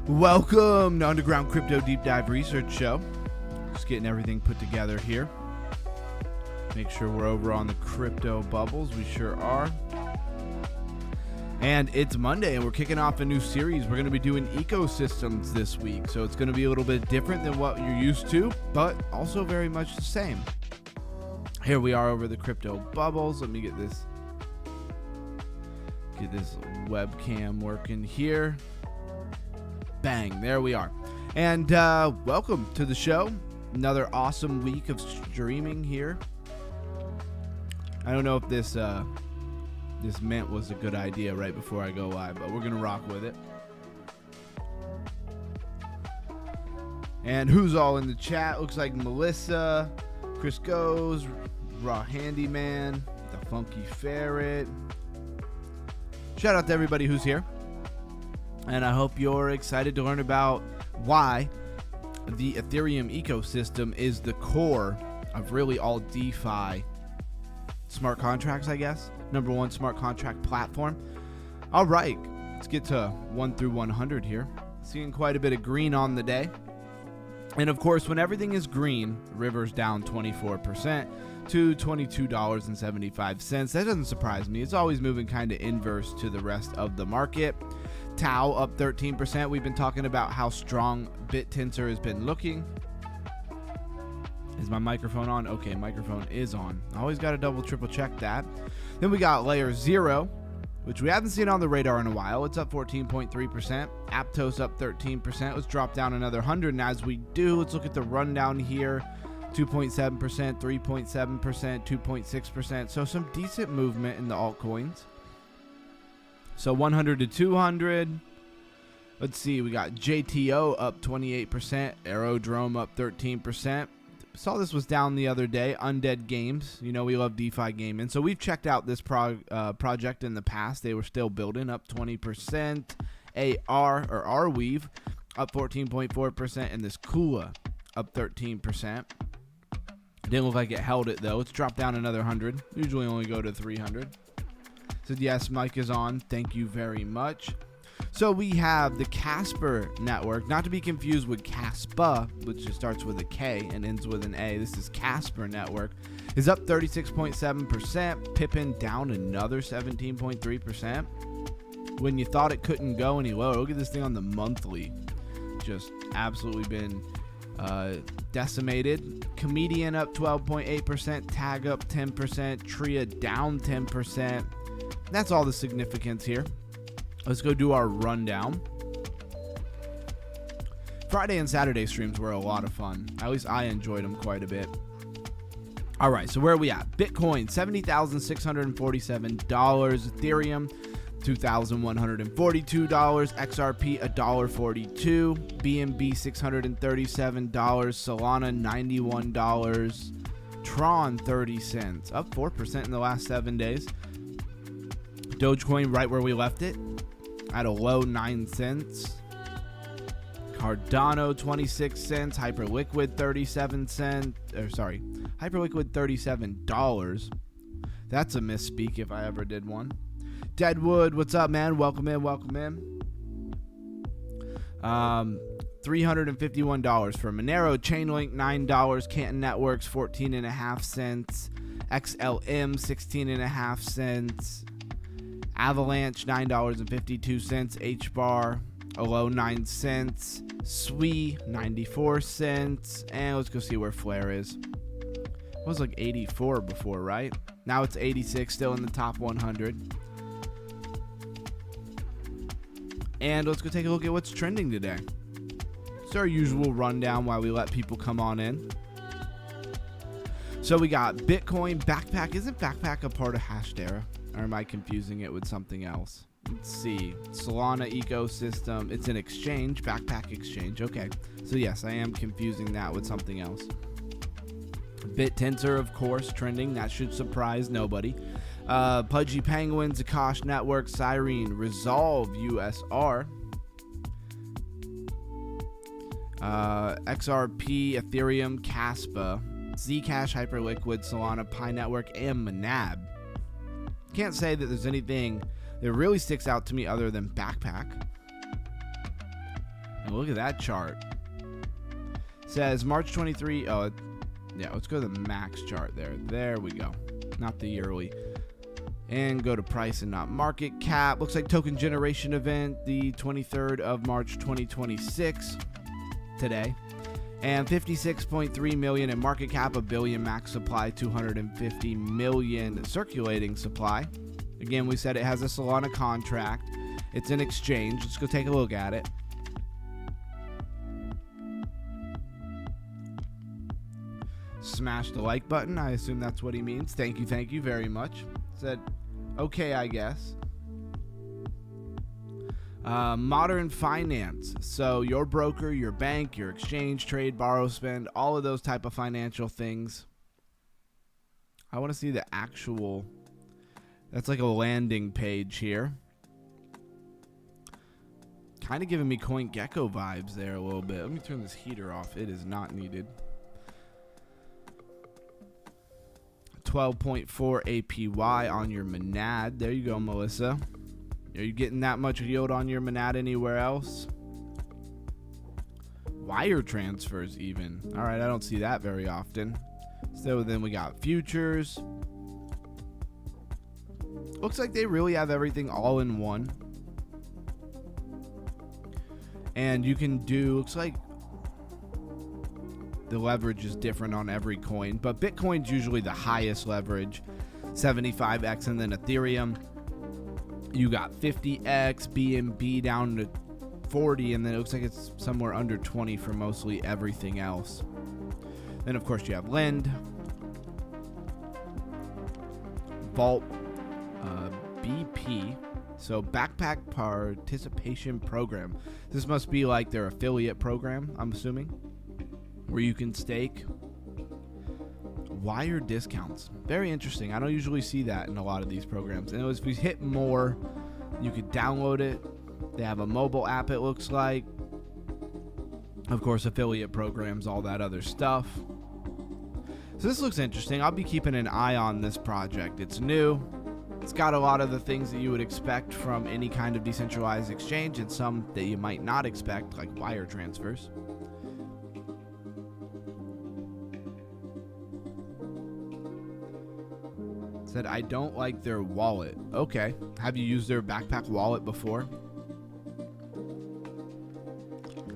Welcome to Underground Crypto Deep Dive Research Show. Just getting everything put together here. Make sure we're over on the crypto bubbles. We sure are. And it's Monday, and we're kicking off a new series. We're going to be doing ecosystems this week. So it's going to be a little bit different than what you're used to, but also very much the same. Here we are over the crypto bubbles. Let me get this webcam working here. Bang, there we are. And welcome to the show. Another awesome week of streaming here. I don't know if this mint was a good idea right before I go live, but we're gonna rock with it. And who's all in the chat? Looks like Melissa, Chris Goes, Raw Handyman, the Funky Ferret. Shout out to everybody who's here. And I hope you're excited to learn about why the Ethereum ecosystem is the core of really all DeFi smart contracts, I guess. Number one smart contract platform. All right, let's get to 1 through 100 here. Seeing quite a bit of green on the day. And of course, when everything is green, River's down 24% to $22.75. That doesn't surprise me. It's always moving kind of inverse to the rest of the market. Tau up 13%. We've been talking about how strong BitTensor has been looking. Is my microphone on? Okay, microphone is on. Always got to double, triple check that. Then we got Layer 0, which we haven't seen on the radar in a while. It's up 14.3%. Aptos up 13%. Let's drop down another 100. And as we do, let's look at the rundown here. 2.7%, 3.7%, 2.6%. So some decent movement in the altcoins. So 100 to 200. Let's see. We got JTO up 28%. Aerodrome up 13%. Saw this was down the other day. Undead Games. You know we love DeFi gaming. So we've checked out this project in the past. They were still building up 20%. Arweave up 14.4%. And this Kula up 13%. Didn't look like it held it though. Let's drop down another 100. Usually only go to 300. So yes, mic is on. Thank you very much. So we have the Casper network, not to be confused with Caspa, which just starts with a K and ends with an A. This is Casper network. Is up 36.7%. Pippin down another 17.3%. When you thought it couldn't go any lower, look at this thing on the monthly. Just absolutely been decimated. Comedian up 12.8%, Tag up 10%, Tria down 10%. That's all the significance here. Let's go do our rundown. Friday and Saturday streams were a lot of fun. At least I enjoyed them quite a bit. All right, so where are we at? Bitcoin, $70,647. Ethereum, $2,142. XRP, $1.42. BNB, $637. Solana, $91. Tron, 30 cents. Up 4% in the last 7 days. Dogecoin right where we left it at a low 9 cents. Cardano 26 cents, Hyperliquid 37 cents, Hyperliquid $37. That's a misspeak if I ever did one. Deadwood, what's up, man? Welcome in. $351 for Monero. Chainlink $9. Canton Networks 14.5 cents. XLM 16.5 cents. Avalanche $9.52. HBAR a low 9 cents. SWI 94 cents. And let's go see where Flare is. It was like 84 before, right? Now it's 86, still in the top 100. And let's go take a look at what's trending today. It's our usual rundown while we let people come on in. So we got Bitcoin, Backpack. Isn't Backpack a part of Hashtera? Or am I confusing it with something else? Let's see. Solana ecosystem. It's an exchange. Backpack exchange. Okay. So yes, I am confusing that with something else. BitTensor, of course, trending. That should surprise nobody. Pudgy Penguin, Zcash Network, Cyrene, Resolve, USR. XRP, Ethereum, Caspa, Zcash, Hyperliquid, Solana, Pi Network, and Monad. Can't say that there's anything that really sticks out to me other than Backpack. And look at that chart. Says March 23. Oh, yeah, let's go to the max chart there. There we go. Not the yearly. And go to price and not market cap. Looks like token generation event, the 23rd of March 2026 today. And 56.3 million in market cap, a billion max supply, 250 million circulating supply. Again, we said it has a Solana contract. It's an exchange. Let's go take a look at it. Smash the like button. I assume that's what he means. Thank you very much. Said, okay, I guess. Modern finance. So your broker, your bank, your exchange, trade, borrow, spend, all of those type of financial things. I want to see the actual. That's like a landing page here. Kind of giving me CoinGecko vibes there a little bit. Let me turn this heater off. It is not needed. 12.4 APY on your Monad. There you go, Melissa. Are you getting that much yield on your Monad anywhere else? Wire transfers even. All right, I don't see that very often. So then we got futures. Looks like they really have everything all in one. And you can do, looks like the leverage is different on every coin, but Bitcoin's usually the highest leverage, 75x, and then Ethereum, you got 50x, BNB down to 40, and then it looks like it's somewhere under 20 for mostly everything else. Then of course you have Lend, Vault, BP, so Backpack Participation Program. This must be like their affiliate program, I'm assuming, where you can stake. Wire discounts. Very interesting. I don't usually see that in a lot of these programs. And if we hit more, you could download it. They have a mobile app, it looks like. Of course, affiliate programs, all that other stuff. So this looks interesting. I'll be keeping an eye on this project. It's new. It's got a lot of the things that you would expect from any kind of decentralized exchange, and some that you might not expect, like wire transfers. Said, I don't like their wallet. Okay. Have you used their Backpack wallet before?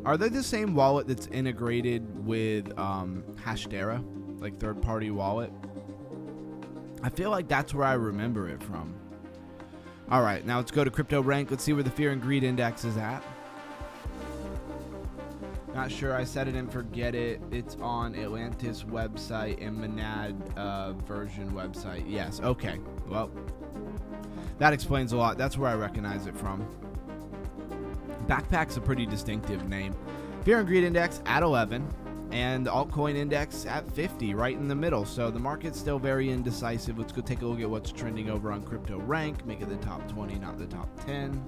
Are they the same wallet that's integrated with Hashtera? like third-party wallet. I feel like that's where I remember it from. All right, now let's go to crypto rank. Let's see where the fear and greed index is at. Not sure. I set it and forget it. It's on Atlantis website and Monad version website. Yes. Okay. Well, that explains a lot. That's where I recognize it from. Backpack's a pretty distinctive name. Fear and greed index at 11. And the altcoin index at 50, right in the middle. So the market's still very indecisive. Let's go take a look at what's trending over on crypto rank. Make it the top 20, not the top 10.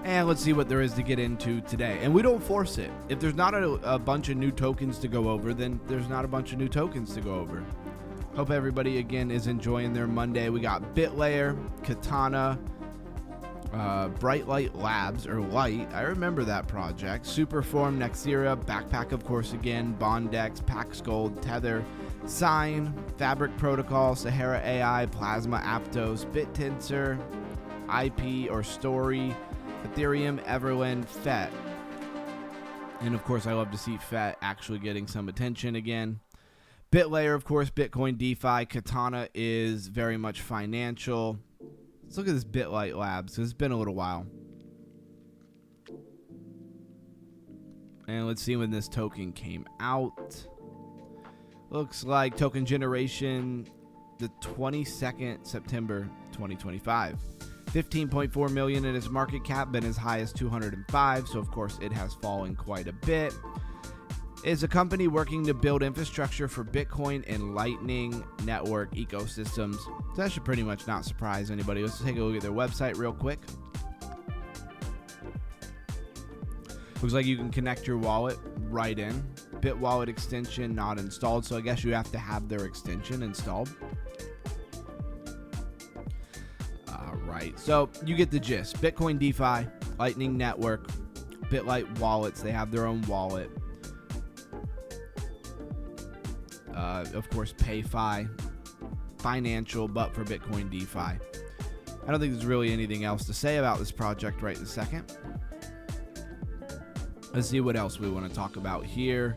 And let's see what there is to get into today. And we don't force it. If there's not a bunch of new tokens to go over, then there's not a bunch of new tokens to go over. Hope everybody, again, is enjoying their Monday. We got BitLayer, Katana, Bright Light Labs, or Light. I remember that project. Superform, Nexera, Backpack, of course, again, Bondex, Pax Gold, Tether, Sign, Fabric Protocol, Sahara AI, Plasma, Aptos, BitTensor, IP or Story, Ethereum, Everland, FET. And of course, I love to see FET actually getting some attention again. BitLayer, of course, Bitcoin, DeFi. Katana is very much financial. Let's look at this BitLight Labs. It's been a little while. And let's see when this token came out. Looks like token generation the 22nd September 2025. 15.4 million in its market cap, been as high as 205, so of course it has fallen quite a bit. Is a company working to build infrastructure for Bitcoin and Lightning Network ecosystems. So that should pretty much not surprise anybody. Let's take a look at their website real quick. Looks like you can connect your wallet right in. BitWallet extension not installed, so I guess you have to have their extension installed. Right, so you get the gist. Bitcoin DeFi, Lightning Network, BitLight wallets, they have their own wallet. Of course, PayFi, financial, but for Bitcoin DeFi. I don't think there's really anything else to say about this project right this second. Let's see what else we want to talk about here.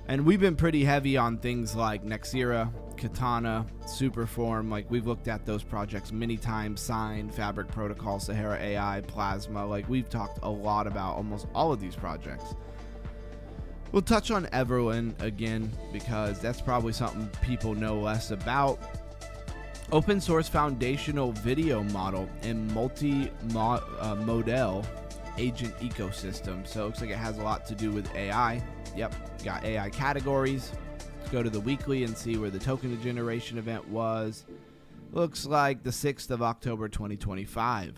And we've been pretty heavy on things like Nexera, Katana, Superform. Like, we've looked at those projects many times. Sign, Fabric Protocol, Sahara AI, Plasma. Like, we've talked a lot about almost all of these projects. We'll touch on Everland again because that's probably something people know less about. Open source foundational video model and multi-model agent ecosystem. So it looks like it has a lot to do with AI. Yep, got AI categories. Let's go to the weekly and see where the token generation event was. Looks like the 6th of October 2025.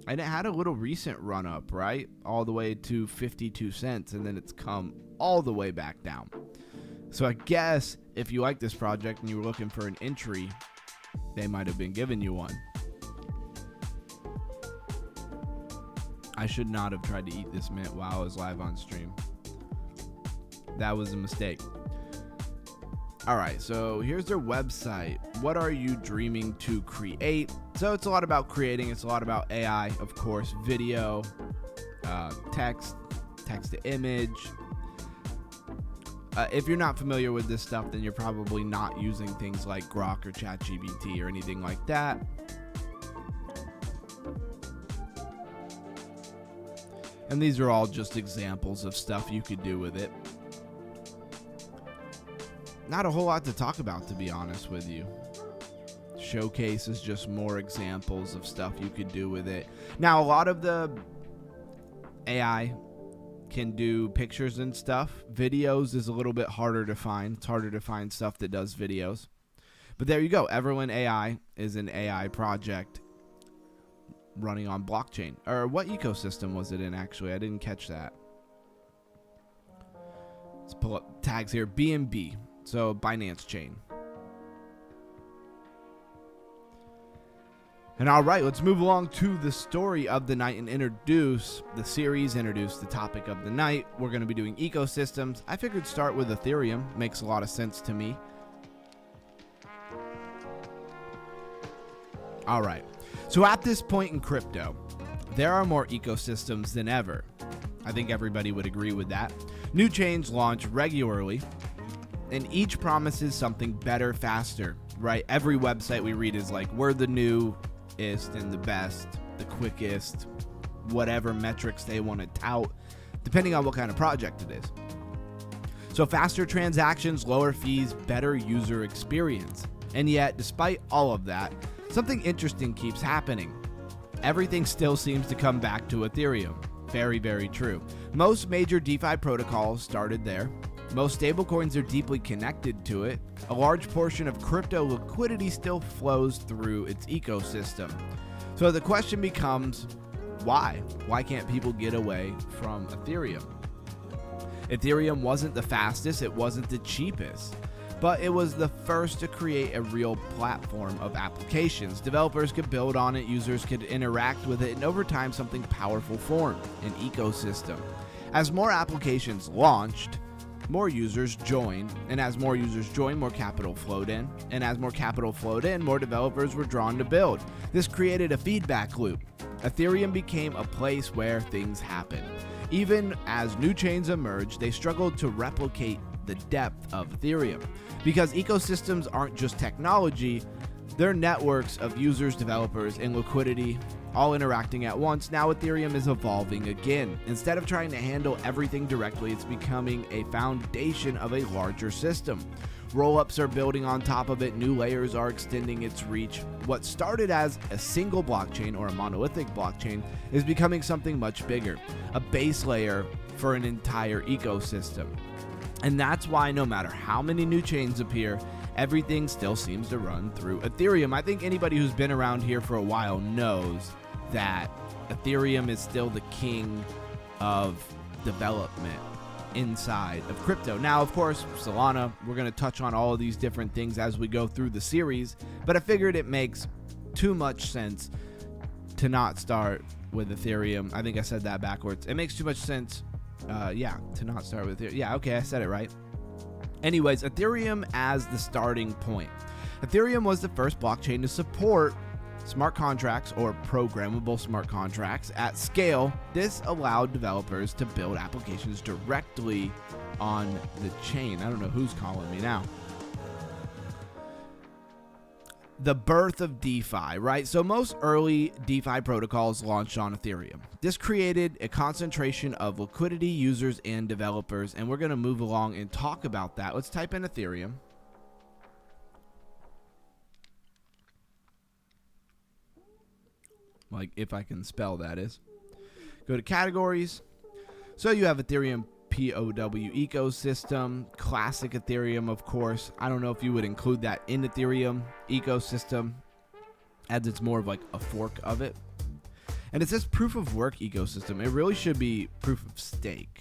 And it had a little recent run up, right? All the way to 52 cents, and then it's come all the way back down. So I guess if you like this project and you were looking for an entry, they might have been giving you one. I should not have tried to eat this mint while I was live on stream. That was a mistake. All right, so here's their website. What are you dreaming to create? So it's a lot about creating. It's a lot about AI, of course, video, text to image. If you're not familiar with this stuff, then you're probably not using things like Grok or ChatGPT or anything like that. And these are all just examples of stuff you could do with it. Not a whole lot to talk about, to be honest with you. Showcase is just more examples of stuff you could do with it. Now, a lot of the AI can do pictures and stuff. Videos is a little bit harder to find. It's harder to find stuff that does videos. But there you go. Everland AI is an AI project running on blockchain. Or what ecosystem was it in, actually? I didn't catch that. Let's pull up tags here. BNB. So Binance Chain. And all right, let's move along to the story of the night and introduce the series, introduce the topic of the night. We're going to be doing ecosystems. I figured start with Ethereum. Makes a lot of sense to me. All right. So at this point in crypto, there are more ecosystems than ever. I think everybody would agree with that. New chains launch regularly, and each promises something better, faster, right? Every website we read is like, we're the newest and the best, the quickest, whatever metrics they want to tout, depending on what kind of project it is. So faster transactions, lower fees, better user experience. And yet, despite all of that, something interesting keeps happening. Everything still seems to come back to Ethereum. Very, very true. Most major DeFi protocols started there. Most stablecoins are deeply connected to it. A large portion of crypto liquidity still flows through its ecosystem. So the question becomes, why? Why can't people get away from Ethereum? Ethereum wasn't the fastest, it wasn't the cheapest, but it was the first to create a real platform of applications. Developers could build on it, users could interact with it, and over time something powerful formed, an ecosystem. As more applications launched, more users joined, and as more users joined, more capital flowed in, and as more capital flowed in, more developers were drawn to build. This created a feedback loop. Ethereum became a place where things happened. Even as new chains emerged, they struggled to replicate the depth of Ethereum. Because ecosystems aren't just technology, they're networks of users, developers, and liquidity all interacting at once. Now Ethereum is evolving again. Instead of trying to handle everything directly, it's becoming a foundation of a larger system. Rollups are building on top of it, new layers are extending its reach. What started as a single blockchain or a monolithic blockchain is becoming something much bigger, a base layer for an entire ecosystem. And that's why no matter how many new chains appear, everything still seems to run through Ethereum. I think anybody who's been around here for a while knows that Ethereum is still the king of development inside of crypto. Now, of course, Solana, we're going to touch on all of these different things as we go through the series, but I figured it makes too much sense to not start with Ethereum. I think I said that backwards. It makes too much sense, to not start with Ethereum. Yeah, okay, I said it right. Anyways, Ethereum as the starting point. Ethereum was the first blockchain to support smart contracts or programmable smart contracts at scale. This allowed developers to build applications directly on the chain. I don't know who's calling me now. The birth of DeFi, right? So most early DeFi protocols launched on Ethereum. This created a concentration of liquidity, users, and developers, and we're going to move along and talk about that. Let's type in Ethereum. Like, if I can spell, that is. Go to categories. So you have Ethereum POW ecosystem, classic Ethereum, of course. I don't know if you would include that in Ethereum ecosystem, as it's more of like a fork of it. And it says proof of work ecosystem. It really should be proof of stake.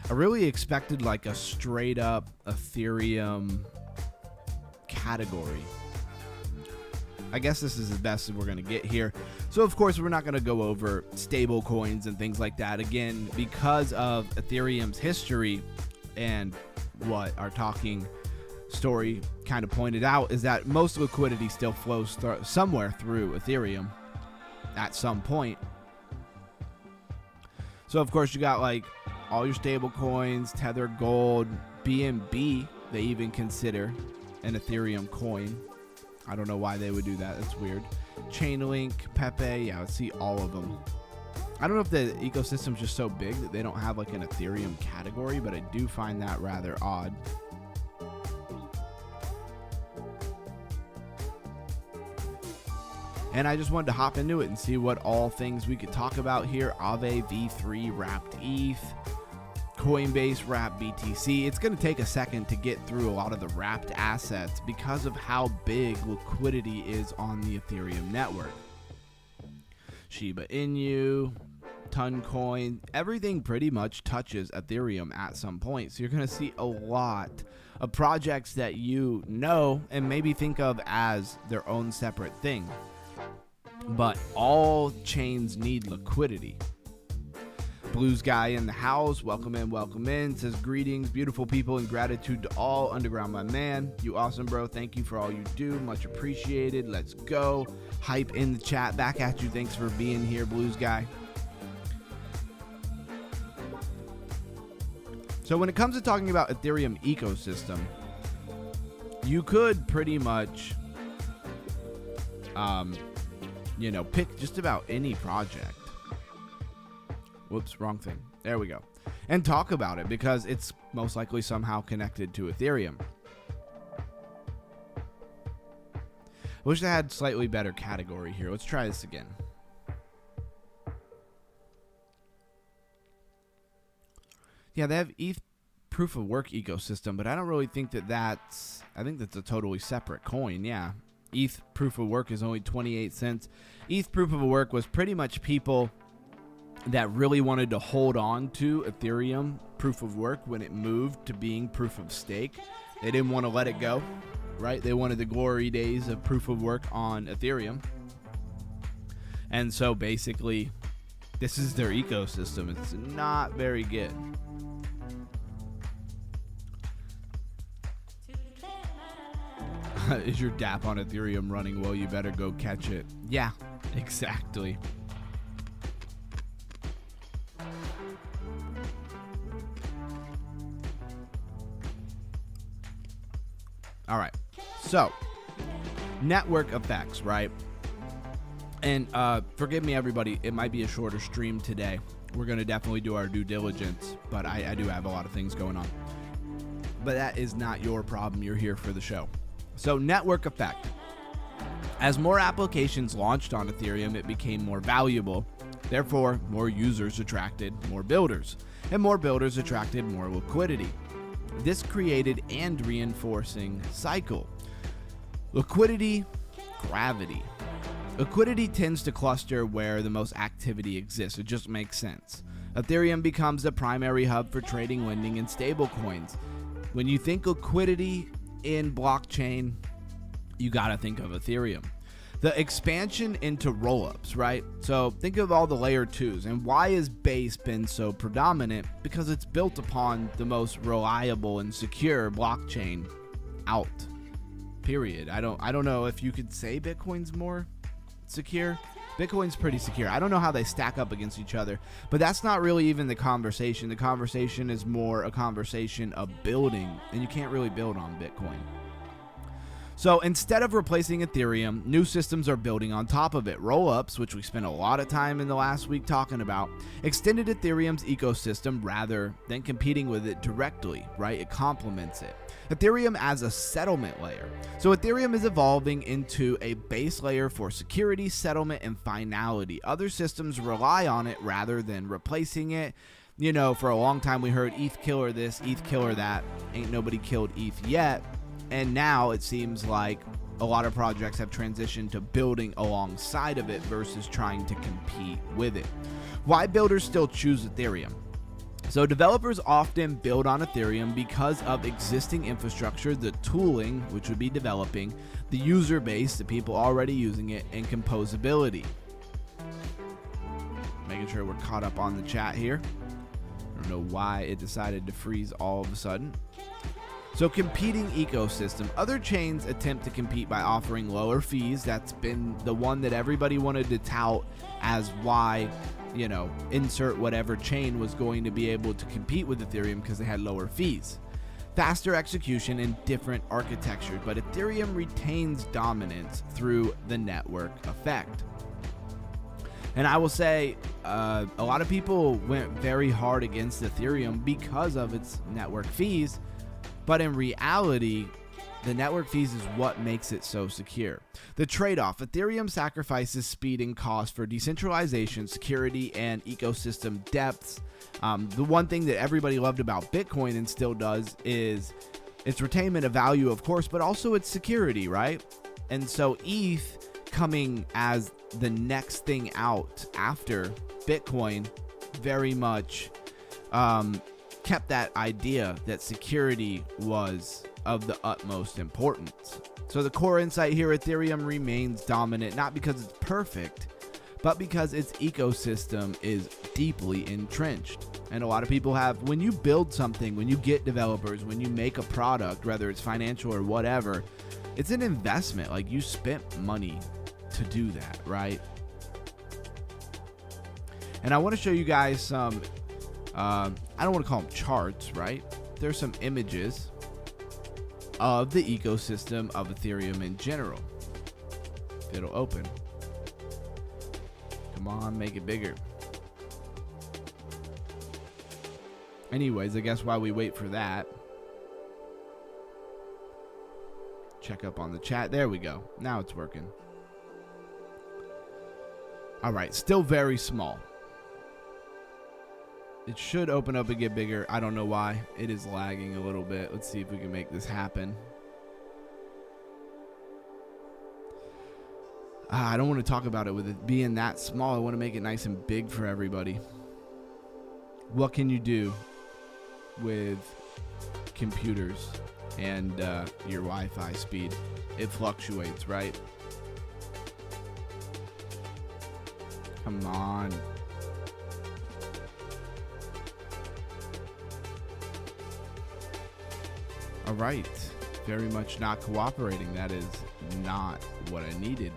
I really expected like a straight up Ethereum category. I guess this is the best we're going to get here. So of course we're not going to go over stable coins and things like that again, because of Ethereum's history, and what our talking story kind of pointed out is that most liquidity still flows somewhere through Ethereum at some point. So of course you got like all your stable coins, Tether Gold, BNB, they even consider an Ethereum coin. I don't know why they would do that. That's weird. Chainlink, Pepe, yeah, let's see all of them. I don't know if the ecosystem's just so big that they don't have like an Ethereum category, but I do find that rather odd. And I just wanted to hop into it and see what all things we could talk about here. Aave V3 wrapped ETH, Coinbase wrapped BTC. It's going to take a second to get through a lot of the wrapped assets because of how big liquidity is on the Ethereum network. Shiba Inu, Toncoin, everything pretty much touches Ethereum at some point. So you're going to see a lot of projects that you know and maybe think of as their own separate thing. But all chains need liquidity. Blues guy in the house, welcome in, says greetings, beautiful people, and gratitude to all. Underground, my man, you awesome, bro. Thank you for all you do, much appreciated. Let's go. Hype in the chat, back at you. Thanks for being here, Blues guy. So when it comes to talking about Ethereum ecosystem, you could pretty much, pick just about any project. Whoops, wrong thing. There we go. And talk about it because it's most likely somehow connected to Ethereum. I wish I had slightly better category here. Let's try this again. Yeah, they have ETH proof of work ecosystem, but I don't really think that's I think that's a totally separate coin. Yeah. ETH proof of work is only 28 cents. ETH proof of work was pretty much people that really wanted to hold on to Ethereum proof of work when it moved to being proof of stake. They didn't want to let it go, right? They wanted the glory days of proof of work on Ethereum. And so basically, this is their ecosystem. It's not very good. Is your DApp on Ethereum running well? You better go catch it. Yeah, exactly. All right, so network effects, right? And forgive me, everybody, it might be a shorter stream today. We're going to definitely do our due diligence, but I do have a lot of things going on. But that is not your problem. You're here for the show. So network effect. As more applications launched on Ethereum, it became more valuable. Therefore, more users attracted more builders, and more builders attracted more liquidity. This created and reinforcing cycle. Liquidity, gravity. Liquidity tends to cluster where the most activity exists. It just makes sense. Ethereum becomes the primary hub for trading, lending, and stablecoins. When you think liquidity in blockchain, you gotta think of Ethereum. The expansion into rollups, right? So think of all the layer 2s, and why has Base been so predominant? Because it's built upon the most reliable and secure blockchain out. Period. I don't know if you could say Bitcoin's more secure. Bitcoin's pretty secure. I don't know how they stack up against each other, but that's not really even the conversation. The conversation is more a conversation of building, and you can't really build on Bitcoin. So instead of replacing Ethereum, new systems are building on top of it. Rollups, which we spent a lot of time in the last week talking about, extended Ethereum's ecosystem rather than competing with it directly, right? It complements it. Ethereum as a settlement layer. So Ethereum is evolving into a base layer for security, settlement, and finality. Other systems rely on it rather than replacing it. You know, for a long time we heard ETH killer this, ETH killer that. Ain't nobody killed ETH yet. And now it seems like a lot of projects have transitioned to building alongside of it versus trying to compete with it. Why builders still choose Ethereum? So developers often build on Ethereum because of existing infrastructure, the tooling, which would be developing, the user base, the people already using it, and composability. Making sure we're caught up on the chat here. I don't know why it decided to freeze all of a sudden. So competing ecosystem. Other chains attempt to compete by offering lower fees. That's been the one that everybody wanted to tout as why, you know, insert whatever chain was going to be able to compete with Ethereum because they had lower fees. Faster execution and different architecture, but Ethereum retains dominance through the network effect. And I will say a lot of people went very hard against Ethereum because of its network fees. But in reality, the network fees is what makes it so secure. The trade-off, Ethereum sacrifices speed and cost for decentralization, security, and ecosystem depths. The one thing that everybody loved about Bitcoin and still does is its retainment of value, of course, but also its security, right? And so ETH coming as the next thing out after Bitcoin very much kept that idea that security was of the utmost importance. So the core insight here, Ethereum remains dominant, not because it's perfect, but because its ecosystem is deeply entrenched. And a lot of people have, when you build something, when you get developers, when you make a product, whether it's financial or whatever, it's an investment. Like, you spent money to do that, right? And I want to show you guys some I don't want to call them charts, right? There's some images of the ecosystem of Ethereum in general. It'll open. Come on, make it bigger. Anyways, I guess while we wait for that, check up on the chat. There we go. Now it's working. All right, still very small. It should open up and get bigger. I don't know why. It is lagging a little bit. Let's see if we can make this happen. I don't want to talk about it with it being that small. I want to make it nice and big for everybody. What can you do with computers and your Wi-Fi speed? It fluctuates, right? Come on. All right. Very much not cooperating. That is not what I needed.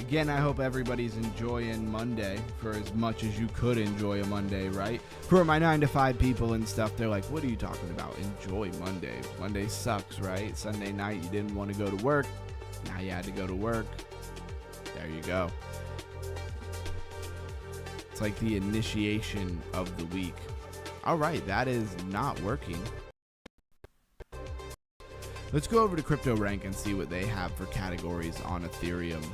Again, I hope everybody's enjoying Monday for as much as you could enjoy a Monday, right? For my 9 to 5 people and stuff, they're like, what are you talking about? Enjoy Monday. Monday sucks, right? Sunday night, you didn't want to go to work. Now you had to go to work. There you go. It's like the initiation of the week. All right, that is not working. Let's go over to CryptoRank and see what they have for categories on Ethereum.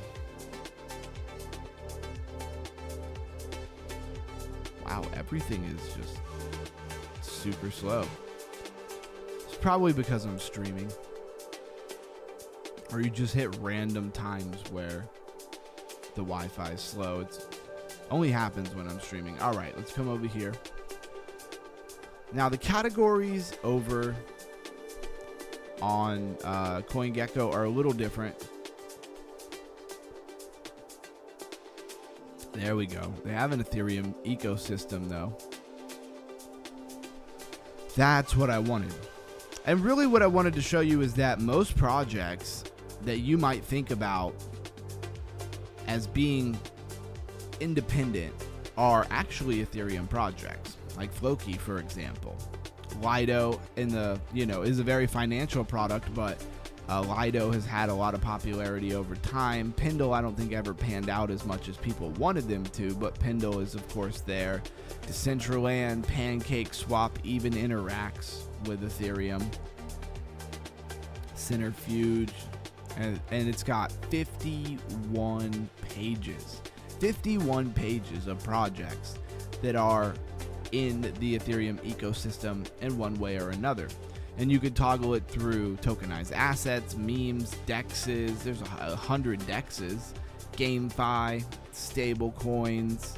Wow, everything is just super slow. It's probably because I'm streaming. Or you just hit random times where the Wi-Fi is slow. It only happens when I'm streaming. All right, let's come over here. Now, the categories over on CoinGecko are a little different. There we go. They have an Ethereum ecosystem, though. That's what I wanted. And really what I wanted to show you is that most projects that you might think about as being independent are actually Ethereum projects, like Floki, for example. Lido is a very financial product, but Lido has had a lot of popularity over time. Pendle, I don't think ever panned out as much as people wanted them to, but Pendle is of course there. Decentraland, PancakeSwap even interacts with Ethereum. Centrifuge, and it's got 51 pages. 51 pages of projects that are in the Ethereum ecosystem in one way or another. And you could toggle it through tokenized assets, memes, dexes. There's 100 dexes, GameFi, stable coins.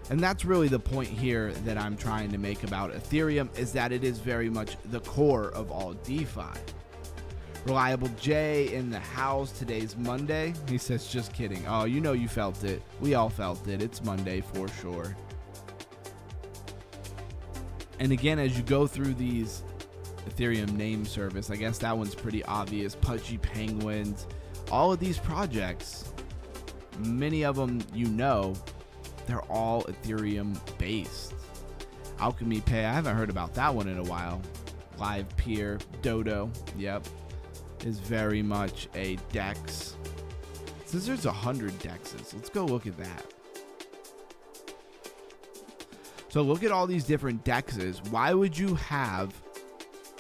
And that's really the point here that I'm trying to make about Ethereum, is that it is very much the core of all DeFi. Reliable J in the house. Today's Monday. He says, just kidding. Oh, you know you felt it. We all felt it. It's Monday for sure. And again, as you go through these Ethereum name service, I guess that one's pretty obvious. Pudgy Penguins. All of these projects, many of them they're all Ethereum based. Alchemy Pay, I haven't heard about that one in a while. Live Peer, Dodo, yep, is very much a DEX. It says there's 100 DEXs. Let's go look at that. So look at all these different DEXs. Why would you have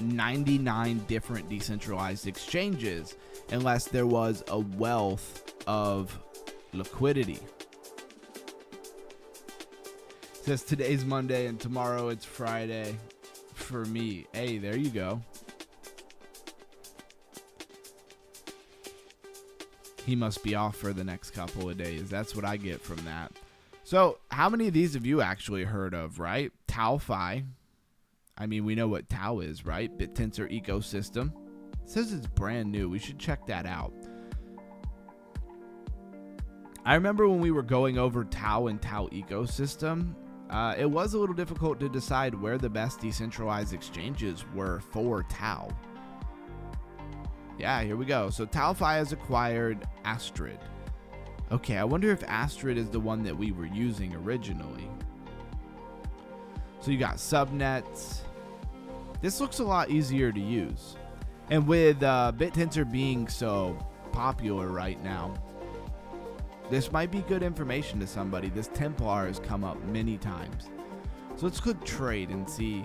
99 different decentralized exchanges unless there was a wealth of liquidity? It says today's Monday and tomorrow it's Friday for me. Hey, there you go. He must be off for the next couple of days. That's what I get from that. So how many of these have you actually heard of, right? TauFi. I mean, we know what Tau is, right? BitTensor ecosystem. It says it's brand new. We should check that out. I remember when we were going over Tau and Tau ecosystem, it was a little difficult to decide where the best decentralized exchanges were for Tau. Yeah, here we go. So TauFi has acquired Astrid. Okay, I wonder if Astrid is the one that we were using originally. So you got subnets. This looks a lot easier to use. And with BitTensor being so popular right now, this might be good information to somebody. This Templar has come up many times. So let's click trade and see.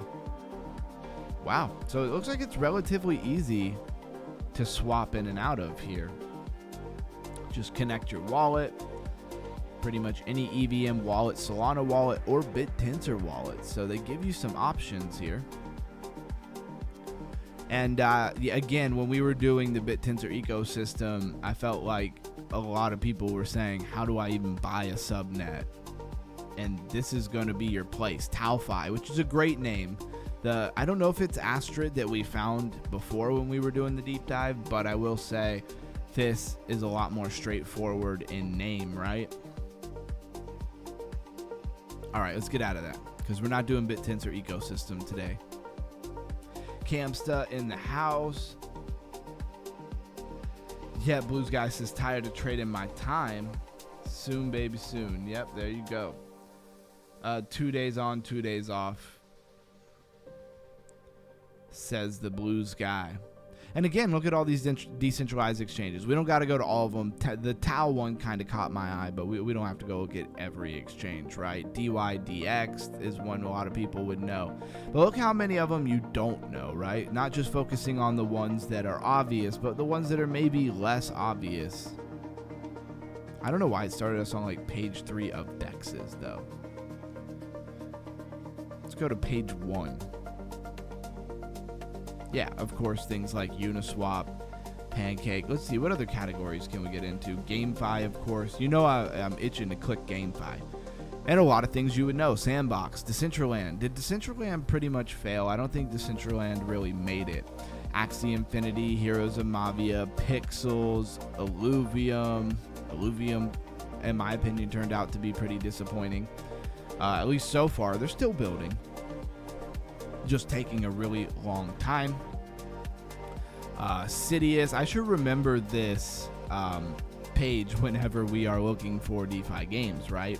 Wow. So it looks like it's relatively easy to swap in and out of here. Just connect your wallet. Pretty much any EVM wallet, Solana wallet, or BitTensor wallet. So they give you some options here. And again, when we were doing the BitTensor ecosystem, I felt like a lot of people were saying, how do I even buy a subnet? And this is going to be your place. Taufi, which is a great name. I don't know if it's Astrid that we found before when we were doing the deep dive, but I will say this is a lot more straightforward in name, right? All right, let's get out of that because we're not doing BitTensor ecosystem today. Camsta in the house. Yeah, Blues Guy says tired of trading my time. Soon, baby, soon. Yep, there you go. 2 days on, 2 days off. Says the Blues Guy. And again, look at all these decentralized exchanges. We don't got to go to all of them. The Tau one kind of caught my eye, but we don't have to go look at every exchange, right? DYDX is one a lot of people would know. But look how many of them you don't know, right? Not just focusing on the ones that are obvious, but the ones that are maybe less obvious. I don't know why it started us on like page 3 of DEXs, though. Let's go to page 1. Yeah, of course, things like Uniswap, Pancake. Let's see, what other categories can we get into? GameFi, of course. You know I'm itching to click GameFi. And a lot of things you would know. Sandbox, Decentraland. Did Decentraland pretty much fail? I don't think Decentraland really made it. Axie Infinity, Heroes of Mavia, Pixels, Illuvium. Illuvium, in my opinion, turned out to be pretty disappointing. At least so far. They're still building. Just taking a really long time. Sidious, I should remember this page whenever we are looking for DeFi games, right?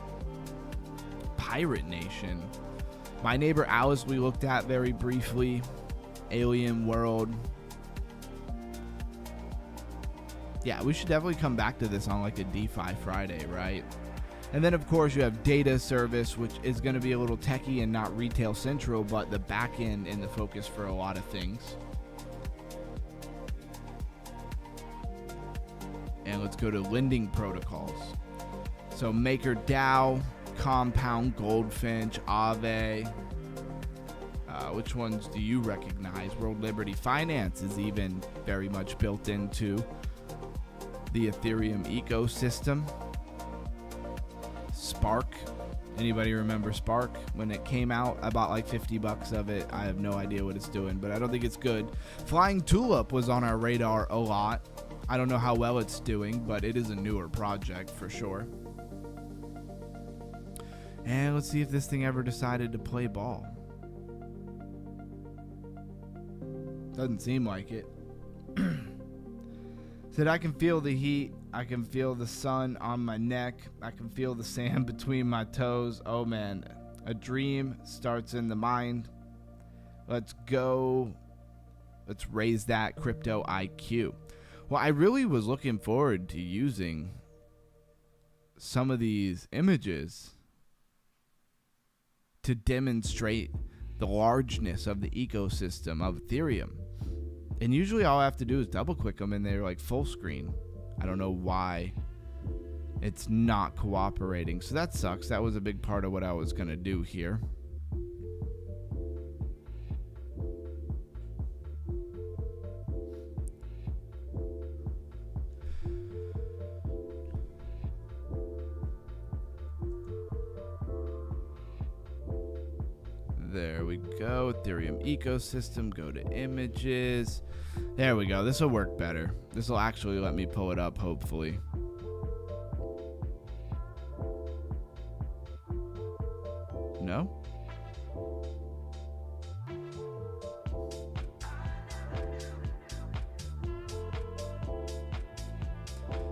Pirate Nation. My Neighbor Alice we looked at very briefly. Alien World. Yeah, we should definitely come back to this on like a DeFi Friday, right? And then, of course, you have data service, which is going to be a little techie and not retail central, but the back end and the focus for a lot of things. And let's go to lending protocols. So MakerDAO, Compound, Goldfinch, Aave. Which ones do you recognize? World Liberty Finance is even very much built into the Ethereum ecosystem. Spark. Anybody remember Spark? When it came out, I bought like $50 of it. I have no idea what it's doing, but I don't think it's good. Flying Tulip was on our radar a lot. I don't know how well it's doing, but it is a newer project for sure. And let's see if this thing ever decided to play ball. Doesn't seem like it. Said, I can feel the heat. I can feel the sun on my neck. I can feel the sand between my toes. Oh man, a dream starts in the mind. Let's go. Let's raise that crypto IQ. Well, I really was looking forward to using some of these images to demonstrate the largeness of the ecosystem of Ethereum. And usually all I have to do is double click them and they're like full screen. I don't know why it's not cooperating. So that sucks. That was a big part of what I was going to do here. There we go. Ethereum ecosystem. Go to images. There we go. This will work better. This will actually let me pull it up, hopefully. No?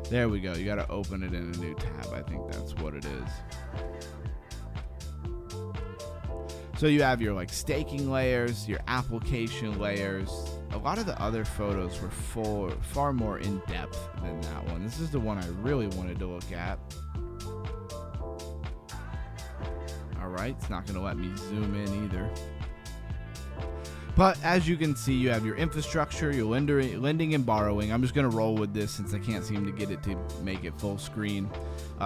There we go. You got to open it in a new tab. I think that's what it is. So you have your like staking layers, your application layers. A lot of the other photos were far more in depth than that one. This is the one I really wanted to look at. All right, it's not going to let me zoom in either. But as you can see, you have your infrastructure, your lending and borrowing. I'm just going to roll with this since I can't seem to get it to make it full screen.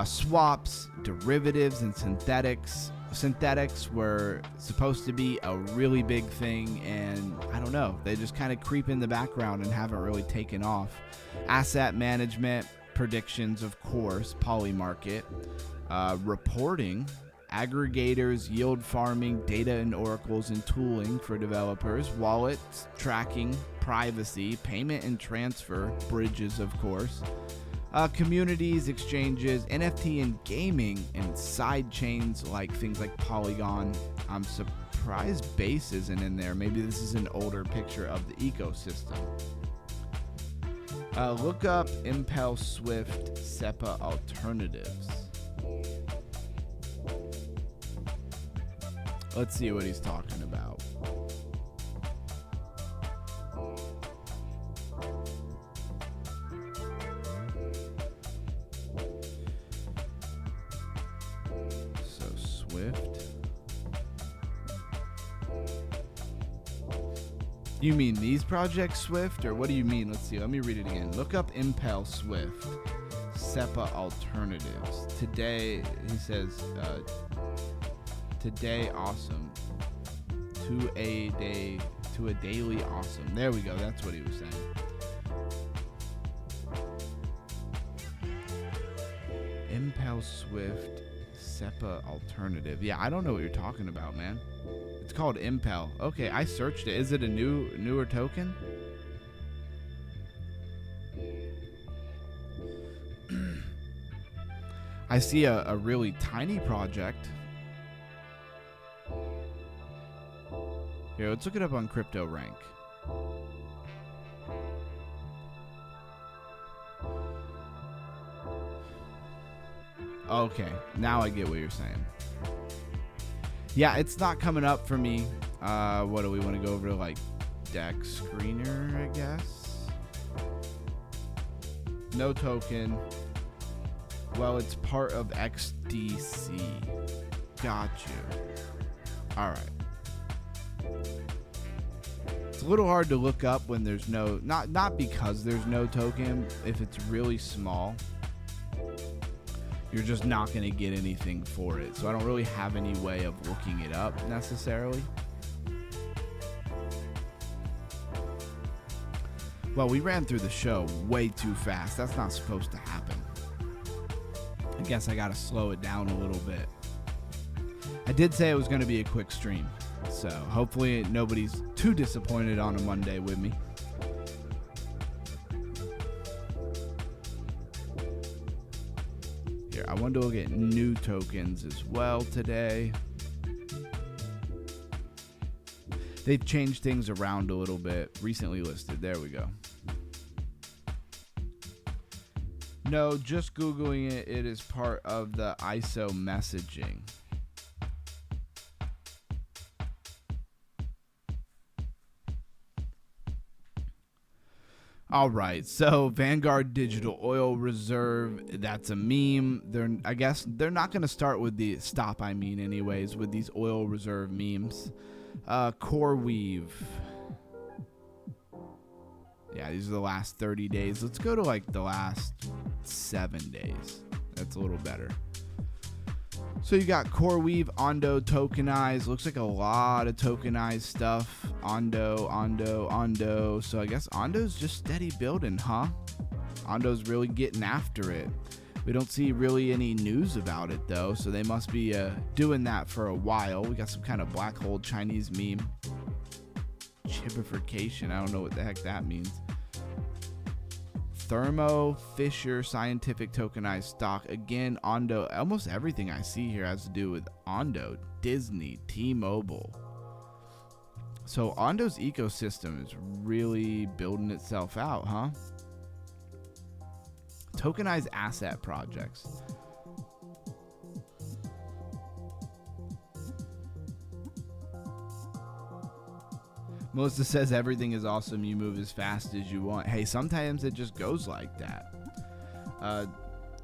Swaps, derivatives, and synthetics. Synthetics were supposed to be a really big thing, and I don't know, they just kind of creep in the background and haven't really taken off. Asset management, predictions, of course, Polymarket, reporting, aggregators, yield farming, data and oracles and tooling for developers, wallets, tracking, privacy, payment and transfer, bridges, of course, communities, exchanges, NFT and gaming, and side chains like things like Polygon. I'm surprised Base isn't in there. Maybe this is an older picture of the ecosystem. Look up Impel Swift SEPA alternatives. Let's see what he's talking about. So Swift. You mean these projects Swift, or what do you mean? Let's see. Let me read it again. Look up Impel Swift SEPA alternatives. Today, he says, today awesome. To a daily awesome. There we go. That's what he was saying. Impel Swift SEPA alternative. Yeah, I don't know what you're talking about, man. It's called Impel. Okay, I searched it. Is it a newer token? I see a really tiny project. Here, let's look it up on CryptoRank. Okay, now I get what you're saying. Yeah, it's not coming up for me. What do we want to go over to, like, Dex Screener, I guess? No token. Well, it's part of XDC. Got you. All right. It's a little hard to look up when there's no, not because there's no token. If it's really small, you're just not going to get anything for it. So I don't really have any way of looking it up necessarily. Well, we ran through the show way too fast. That's not supposed to happen. I guess I got to slow it down a little bit. I did say it was going to be a quick stream. So hopefully nobody's too disappointed on a Monday with me. Here, I wanted to look at new tokens as well today. They've changed things around a little bit. Recently listed. There we go. No, just Googling it. It is part of the ISO messaging. All right, so Vanguard Digital Oil Reserve, that's a meme. I guess they're not going to start with the stop, anyways, with these oil reserve memes. CoreWeave. Yeah, these are the last 30 days. Let's go to like the last 7 days. That's a little better. So you got CoreWeave, Ondo tokenized. Looks like a lot of tokenized stuff. Ondo. So I guess Ondo's just steady building, huh? Ondo's really getting after it. We don't see really any news about it, though, so they must be doing that for a while. We got some kind of black hole Chinese meme. Chipification. I don't know what the heck that means. Thermo Fisher Scientific tokenized stock. Again, Ondo. Almost everything I see here has to do with Ondo, Disney, T-Mobile. So Ondo's ecosystem is really building itself out, huh? Tokenized asset projects. Melissa says everything is awesome. You move as fast as you want. Hey, sometimes it just goes like that.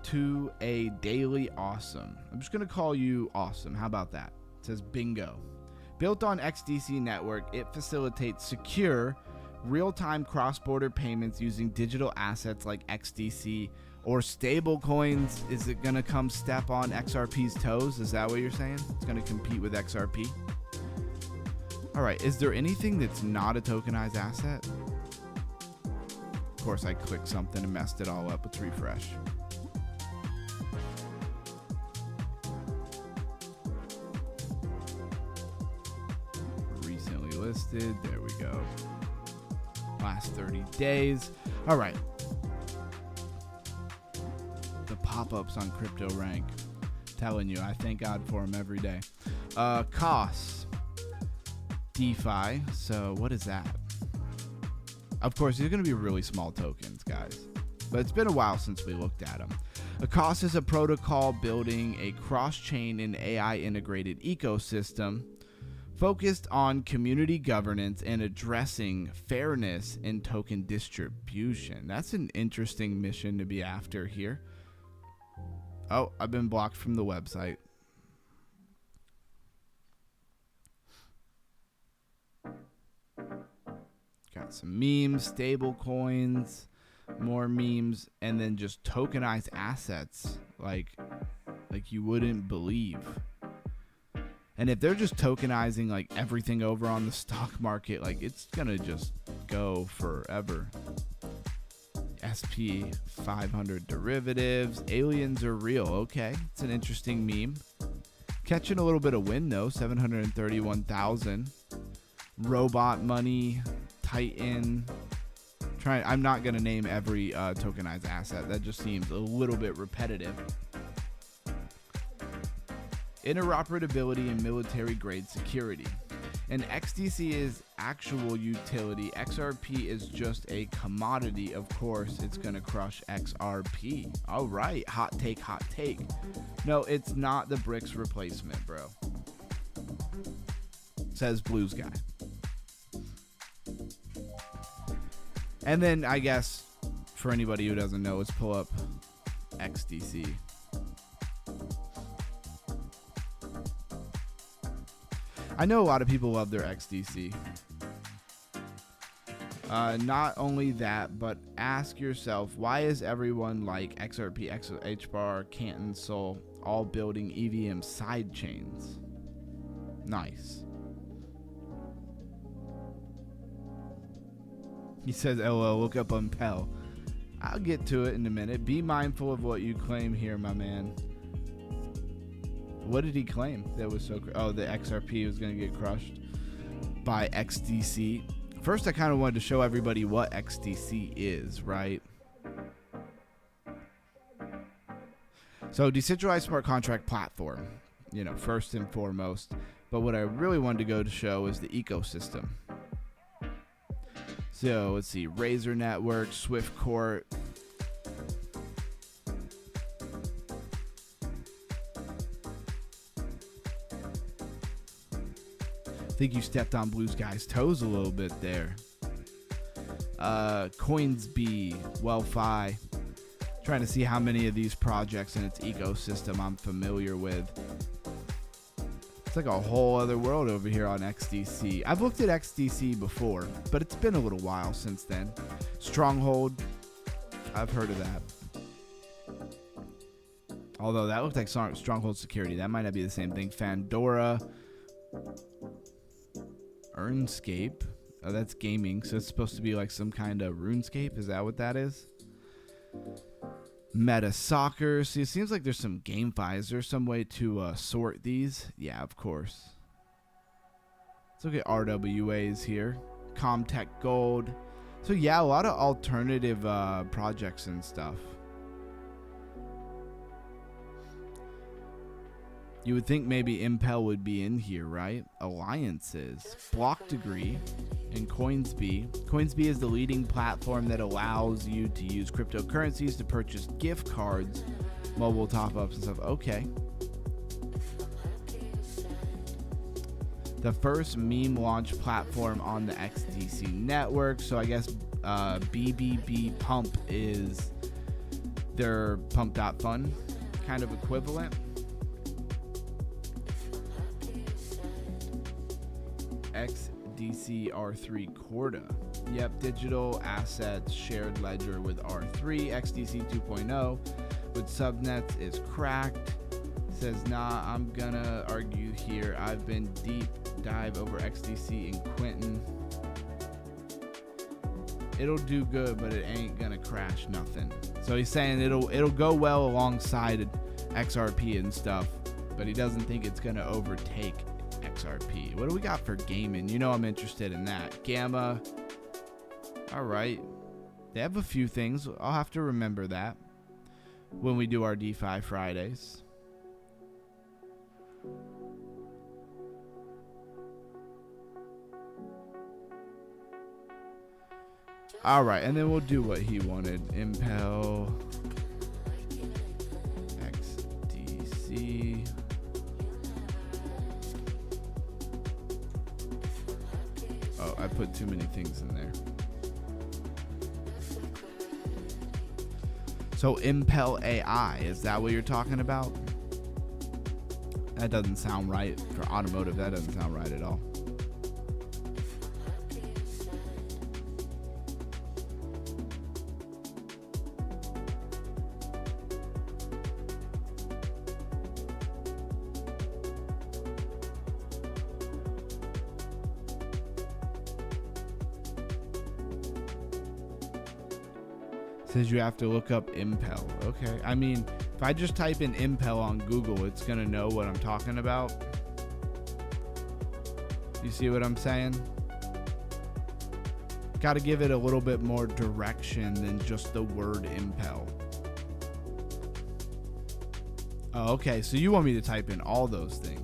To a daily awesome. I'm just going to call you awesome. How about that? It says bingo. Built on XDC network, it facilitates secure, real-time cross-border payments using digital assets like XDC or stable coins. Is it going to come step on XRP's toes? Is that what you're saying? It's going to compete with XRP? All right, is there anything that's not a tokenized asset? Of course, I clicked something and messed it all up. Let's refresh. Recently listed. There we go. Last 30 days. All right. The pop-ups on CryptoRank. Telling you, I thank God for them every day. Costs. DeFi. So what is that? Of course, these are going to be really small tokens, guys. But it's been a while since we looked at them. A cost is a protocol building a cross-chain and AI integrated ecosystem focused on community governance and addressing fairness in token distribution. That's an interesting mission to be after here. Oh, I've been blocked from the website. Got some memes, stable coins, more memes, and then just tokenized assets like you wouldn't believe. And if they're just tokenizing like everything over on the stock market, like it's gonna just go forever. SP 500 derivatives, aliens are real. Okay, it's an interesting meme. Catching a little bit of wind though, 731,000. Robot money, Titan. I'm not gonna name every tokenized asset. That just seems a little bit repetitive. Interoperability and military grade security. And XDC is actual utility. XRP is just a commodity. Of course, it's going to crush XRP. All right. Hot take, hot take. No, it's not the bricks replacement, bro. Says Blues Guy. And then I guess for anybody who doesn't know, let's pull up XDC. I know a lot of people love their XDC. Not only that, but ask yourself, why is everyone like XRP, HBAR, Canton, Sol all building EVM side chains? Nice. He says, LOL, look up Unpel. I'll get to it in a minute. Be mindful of what you claim here, my man. What did he claim that was so oh, the XRP was going to get crushed by XDC? First, I kind of wanted to show everybody what XDC is, right? So, decentralized smart contract platform, you know, first and foremost. But what I really wanted to go to show is the ecosystem. So, let's see, Razor Network, Swift Court. I think you stepped on Blue Sky's toes a little bit there. Coinsbee, Wellfi. Trying to see how many of these projects in its ecosystem I'm familiar with. It's like a whole other world over here on XDC. I've looked at XDC before, but it's been a little while since then. Stronghold, I've heard of that. Although that looked like Stronghold Security. That might not be the same thing. Fandora. RuneScape. Oh, that's gaming, so it's supposed to be like some kind of RuneScape. Is that what that is? Meta Soccer. See, it seems like there's some GameFi. Is there some way to sort these? Yeah, of course. Let's look at RWAs here. Comtech Gold. So yeah, a lot of alternative projects and stuff. You would think maybe Impel would be in here, right? Alliances. Block Degree. and Coinsbee. Coinsbee is the leading platform that allows you to use cryptocurrencies to purchase gift cards, mobile top-ups, and stuff. Okay. The first meme launch platform on the XDC network. So I guess BBB Pump is their pump.fun kind of equivalent. XDC R3 Corda. Yep, digital assets shared ledger with R3. XDC 2.0 with subnets is cracked. Says, nah, I'm gonna argue here. I've been deep dive over XDC and Quentin. It'll do good, but it ain't gonna crash nothing. So he's saying it'll go well alongside XRP and stuff, but he doesn't think it's gonna overtake XRP. What do we got for gaming? You know I'm interested in that. Gamma. All right. They have a few things. I'll have to remember that when we do our DeFi Fridays. All right, and then we'll do what he wanted. Impel, XDC. Oh, I put too many things in there. So Impel AI, is that what you're talking about? That doesn't sound right for automotive. That doesn't sound right at all. Says you have to look up Impel. Okay. I mean, if I just type in Impel on Google, it's going to know what I'm talking about. You see what I'm saying? Got to give it a little bit more direction than just the word Impel. Oh, okay. So you want me to type in all those things.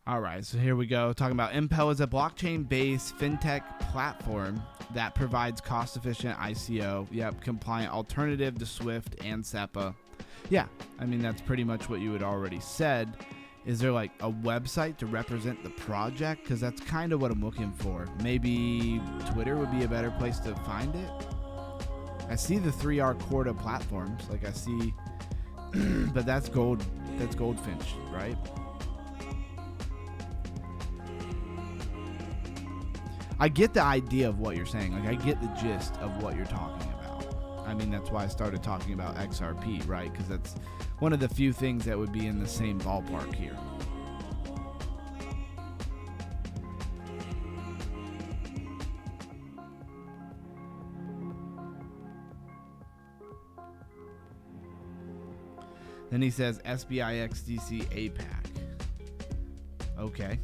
All right, so here we go. Talking about Impel is a blockchain-based fintech platform that provides cost-efficient ICO, compliant alternative to Swift and SEPA. Yeah, I mean, that's pretty much what you had already said. Is there like a website to represent the project? Because that's kind of what I'm looking for. Maybe Twitter would be a better place to find it. I see the 3R Corda platforms, like I see, but that's Goldfinch, right? I get the idea of what you're saying. Like, I get the gist of what you're talking about. I mean, that's why I started talking about XRP, right? Because that's one of the few things that would be in the same ballpark here. Then he says SBI XDC APAC. Okay.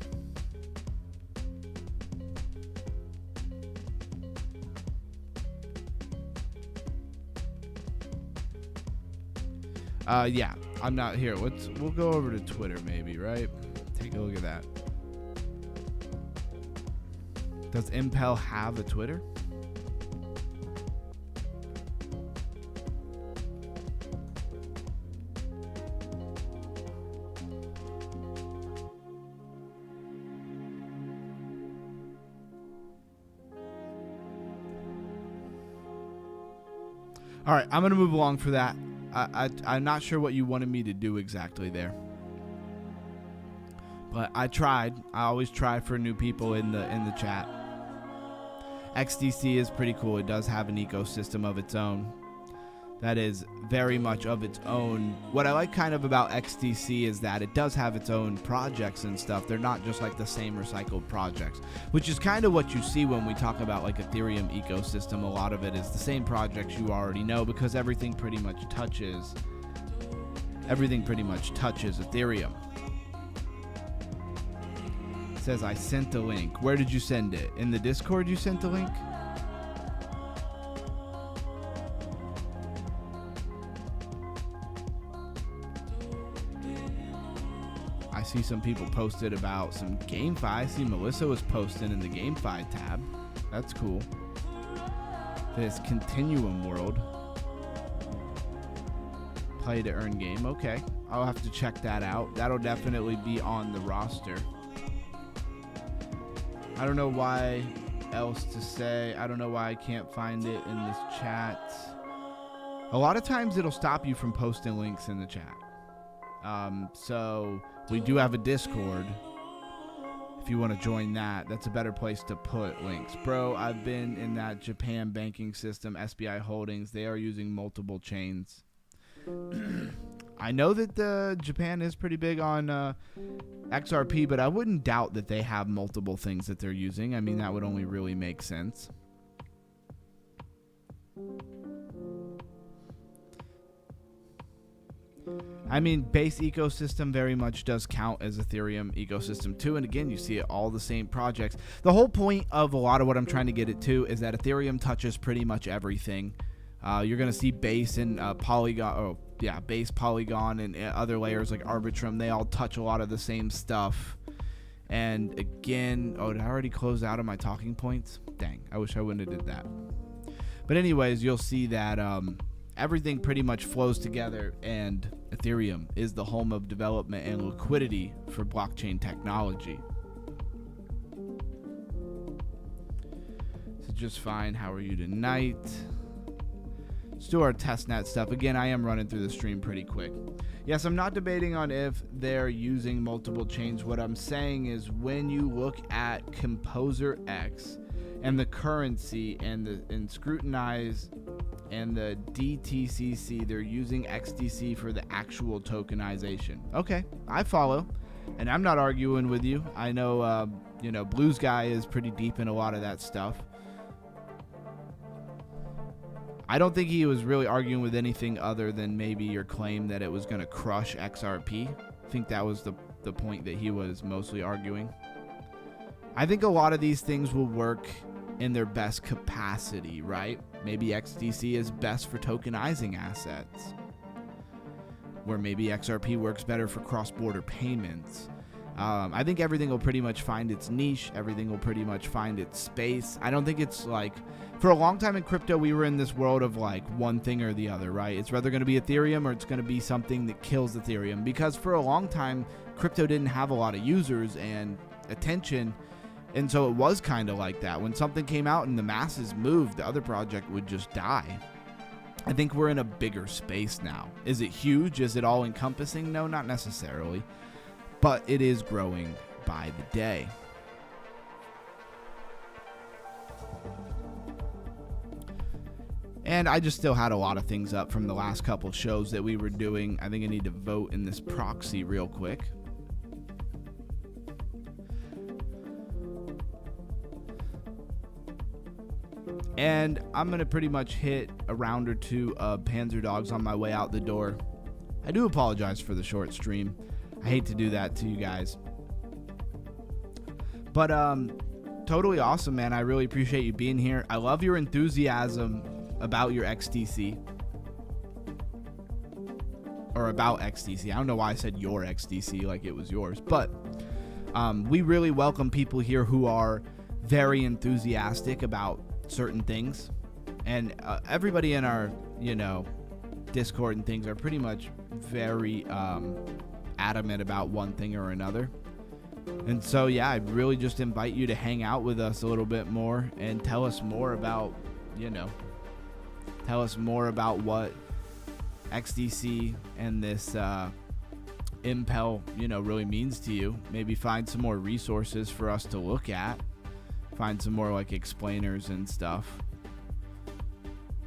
Yeah, I'm not here. We'll go over to Twitter maybe, right? Take a look at that. Does Impel have a Twitter? All right, I'm going to move along for that. I'm not sure what you wanted me to do exactly there, but I tried. I always try for new people in the chat. XDC is pretty cool. It does have an ecosystem of its own. That is very much of its own. What I like kind of about XDC is that it does have its own projects and stuff. They're not just like the same recycled projects, which is kind of what you see when we talk about like Ethereum ecosystem. A lot of it is the same projects you already know because everything pretty much touches Ethereum. It says, I sent a link. Where did you send it? In the Discord you sent the link? I see some people posted about some GameFi. I see Melissa was posting in the GameFi tab. That's cool. This Continuum World. Play to earn game. Okay. I'll have to check that out. That'll definitely be on the roster. I don't know why else to say. I don't know why I can't find it in this chat. A lot of times it'll stop you from posting links in the chat. So we do have a Discord. If you want to join that, that's a better place to put links. Bro, I've been in that Japan banking system, SBI Holdings. They are using multiple chains. I know that Japan is pretty big on XRP, but I wouldn't doubt that they have multiple things that they're using. I mean, that would only really make sense. I mean, base ecosystem very much does count as Ethereum ecosystem too. And again, you see it all the same projects. The whole point of a lot of what I'm trying to get it to is that Ethereum touches pretty much everything. You're going to see base and Polygon, base, Polygon, and other layers like Arbitrum. They all touch a lot of the same stuff. And again, did I already close out of my talking points? Dang, I wish I wouldn't have did that. But anyways, you'll see that everything pretty much flows together, and Ethereum is the home of development and liquidity for blockchain technology. So just fine. How are you tonight? Let's do our testnet stuff. Again, I am running through the stream pretty quick. Yes, I'm not debating on if they're using multiple chains. What I'm saying is when you look at Composer X and the currency and scrutinize and the DTCC, they're using XDC for the actual tokenization. Okay, I follow, and I'm not arguing with you. I know, Blues Guy is pretty deep in a lot of that stuff. I don't think he was really arguing with anything other than maybe your claim that it was going to crush XRP. I think that was the point that he was mostly arguing. I think a lot of these things will work in their best capacity, right? Maybe XDC is best for tokenizing assets, where maybe XRP works better for cross-border payments. I think everything will pretty much find its niche. Everything will pretty much find its space. I don't think it's like, for a long time in crypto, we were in this world of like one thing or the other, right? It's either going to be Ethereum or it's going to be something that kills Ethereum, because for a long time, crypto didn't have a lot of users and attention. And so it was kind of like that. When something came out and the masses moved, the other project would just die. I think we're in a bigger space now. Is it huge? Is it all encompassing? No, not necessarily. But it is growing by the day. And I just still had a lot of things up from the last couple shows that we were doing. I think I need to vote in this proxy real quick. And I'm going to pretty much hit a round or two of Panzer Dogs on my way out the door. I do apologize for the short stream. I hate to do that to you guys. But totally awesome, man. I really appreciate you being here. I love your enthusiasm about your XDC. Or about XDC. I don't know why I said your XDC like it was yours. But we really welcome people here who are very enthusiastic about certain things. And everybody in our, Discord and things are pretty much very adamant about one thing or another. And so, yeah, I really just invite you to hang out with us a little bit more and tell us more about, what XDC and this Impel, really means to you. Maybe find some more resources for us to look at. Find some more like explainers and stuff.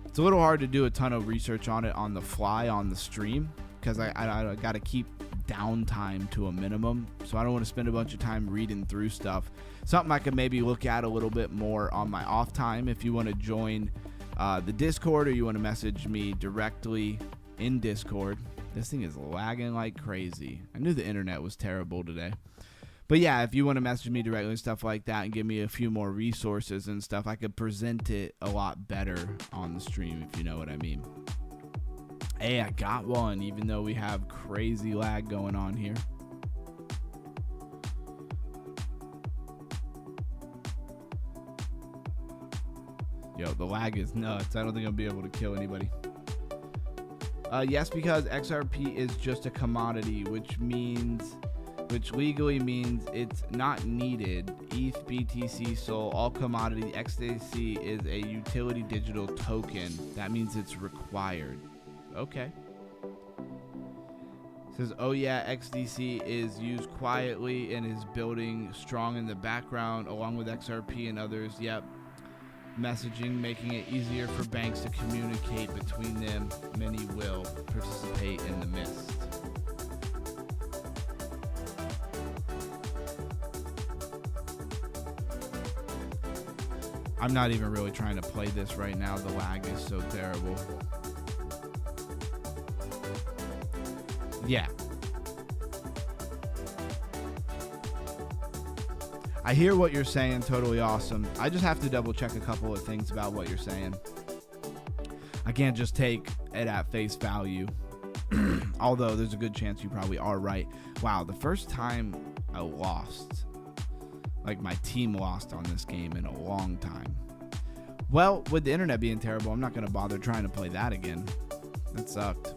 It's a little hard to do a ton of research on it on the fly on the stream, because I got to keep downtime to a minimum, so I don't want to spend a bunch of time reading through stuff. Something I could maybe look at a little bit more on my off time. If you want to join the Discord, or you want to message me directly in Discord. This thing is lagging like crazy. I knew the internet was terrible today. But yeah, if you want to message me directly and stuff like that and give me a few more resources and stuff, I could present it a lot better on the stream, if you know what I mean. Hey, I got one, even though we have crazy lag going on here. Yo, the lag is nuts. I don't think I'll be able to kill anybody. Yes, because XRP is just a commodity, which legally means it's not needed. ETH, BTC, SOL, all commodity. XDC is a utility digital token. That means it's required. Okay. It says, oh yeah, XDC is used quietly and is building strong in the background along with XRP and others. Yep. Messaging, making it easier for banks to communicate between them. Many will participate in the mist. I'm not even really trying to play this right now. The lag is so terrible. Yeah. I hear what you're saying. Totally awesome. I just have to double check a couple of things about what you're saying. I can't just take it at face value. Although there's a good chance you probably are right. Wow, the first time I lost, like my team lost on this game in a long time. Well, with the internet being terrible, I'm not going to bother trying to play that again. That sucked.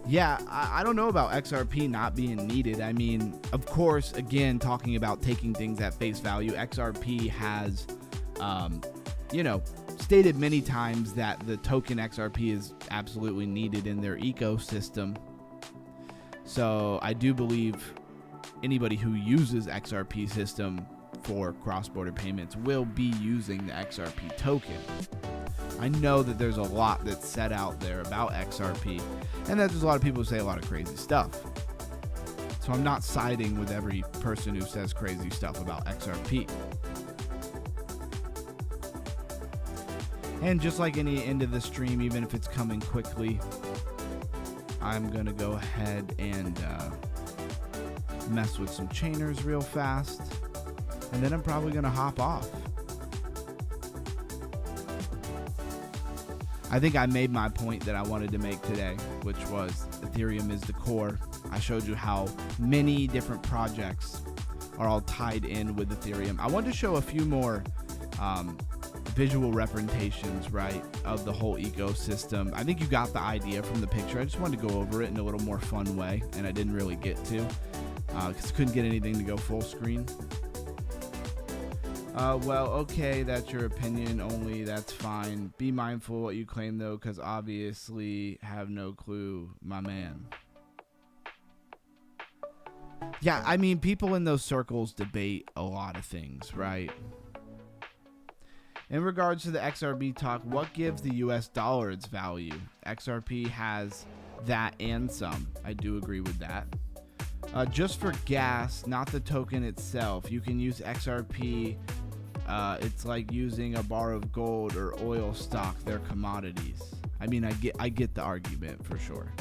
Yeah, I don't know about XRP not being needed. I mean, of course, again, talking about taking things at face value, XRP has, stated many times that the token XRP is absolutely needed in their ecosystem. So I do believe anybody who uses XRP system for cross-border payments will be using the XRP token. I know that there's a lot that's said out there about XRP, and that there's a lot of people who say a lot of crazy stuff. So I'm not siding with every person who says crazy stuff about XRP. And just like any end of the stream, even if it's coming quickly, I'm going to go ahead and mess with some chainers real fast, and then I'm probably going to hop off. I think I made my point that I wanted to make today, which was Ethereum is the core. I showed you how many different projects are all tied in with Ethereum. I wanted to show a few more visual representations, right, of the whole ecosystem. I think you got the idea from the picture. I just wanted to go over it in a little more fun way, and I didn't really get to because I couldn't get anything to go full screen. Well, okay, that's your opinion only. That's fine. Be mindful what you claim, though, because obviously have no clue, my man. Yeah, I mean, people in those circles debate a lot of things, right? In regards to the XRP talk, what gives the US dollar its value? XRP has that and some. I do agree with that. Just for gas, not the token itself. You can use XRP. It's like using a bar of gold or oil stock. They're commodities. I mean, I get the argument for sure.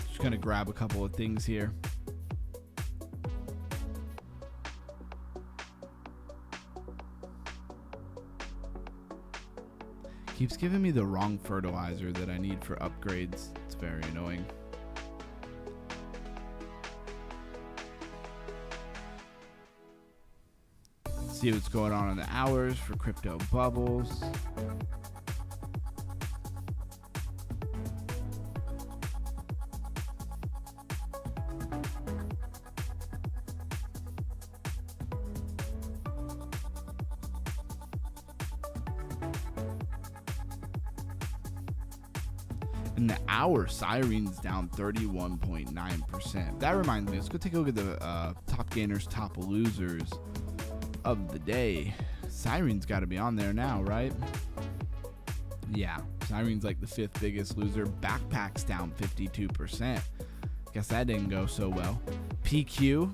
Just gonna grab a couple of things here. Keeps giving me the wrong fertilizer that I need for upgrades. It's very annoying. Let's see what's going on in the hours for crypto bubbles. In the hour, Siren's down 31.9%. That reminds me, let's go take a look at the top gainers, top losers of the day. Siren's got to be on there now, right? Yeah, Siren's like the 5th biggest loser. Backpack's down 52%. Guess that didn't go so well. PQ,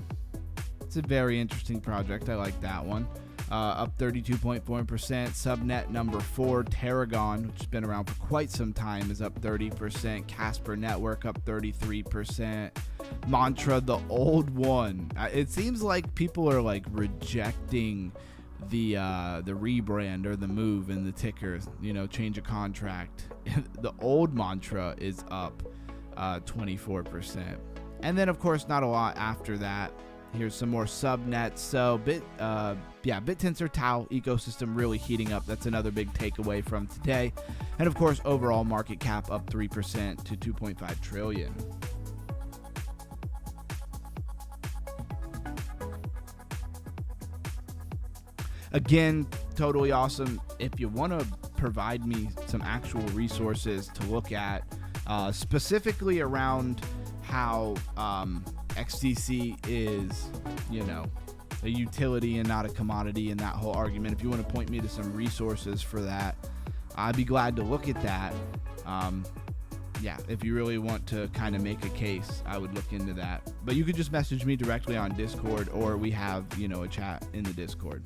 it's a very interesting project. I like that one. up 32.4%. Subnet number 4, Tarragon, which has been around for quite some time, is up 30%. Casper Network up 33%. Mantra, the old one. It seems like people are like rejecting the rebrand or the move in the ticker, change of contract. The old Mantra is up 24%. And then, of course, not a lot after that. Here's some more subnets. So BitTensor Tau ecosystem really heating up. That's another big takeaway from today. And of course, overall market cap up 3% to 2.5 trillion. Again, totally awesome. If you want to provide me some actual resources to look at, specifically around how XDC is, a utility and not a commodity, and that whole argument. If you want to point me to some resources for that, I'd be glad to look at that. If you really want to kind of make a case, I would look into that. But you could just message me directly on Discord, or we have, a chat in the Discord.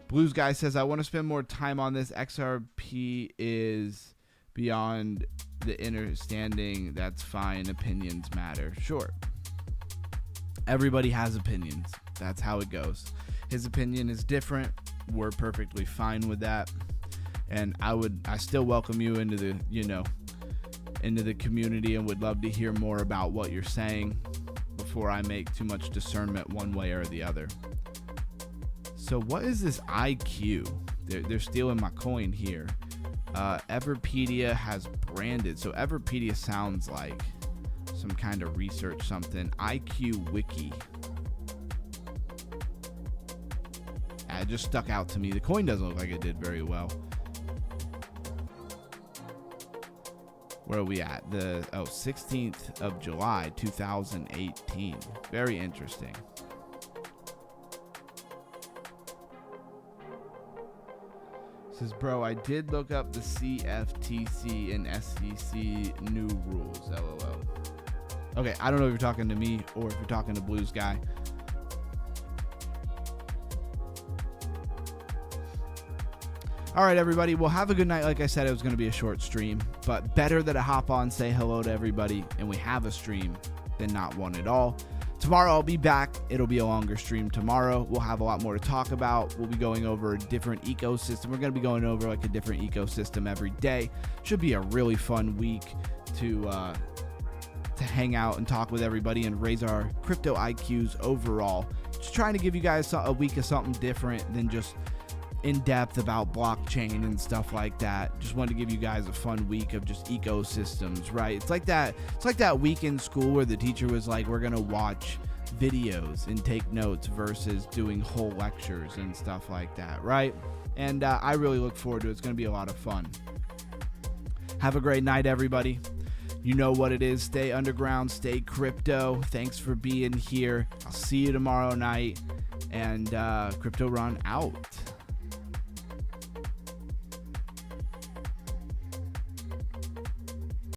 Blues Guy says, I want to spend more time on this. XRP is beyond the understanding. That's fine. Opinions matter. Sure. Everybody has opinions. That's how it goes. His opinion is different. We're perfectly fine with that. And I still welcome you into the, into the community, and would love to hear more about what you're saying before I make too much discernment one way or the other. So what is this IQ? They're stealing my coin here. Everpedia has branded. So Everpedia sounds like some kind of research something. IQ Wiki. It just stuck out to me. The coin doesn't look like it did very well. Where are we at? The 16th of July, 2018. Very interesting. Says, bro, I did look up the CFTC and SEC new rules. LOL. Okay, I don't know if you're talking to me or if you're talking to Blues Guy. All right, everybody. Well, have a good night. Like I said, it was going to be a short stream, but better that I hop on, say hello to everybody, and we have a stream than not one at all. Tomorrow I'll be back. It'll be a longer stream tomorrow. We'll have a lot more to talk about. We'll be going over a different ecosystem. We're going to be going over like a different ecosystem every day. Should be a really fun week to hang out and talk with everybody and raise our crypto IQs overall. Just trying to give you guys a week of something different than just in depth about blockchain and stuff like that. Just wanted to give you guys a fun week of just ecosystems, right? It's like that week in school where the teacher was like, we're gonna watch videos and take notes versus doing whole lectures and stuff like that, right? And I really look forward to it. It's gonna be a lot of fun. Have a great night, everybody. You know what it is. Stay underground, stay crypto. Thanks for being here. I'll see you tomorrow night. And Crypto Run out.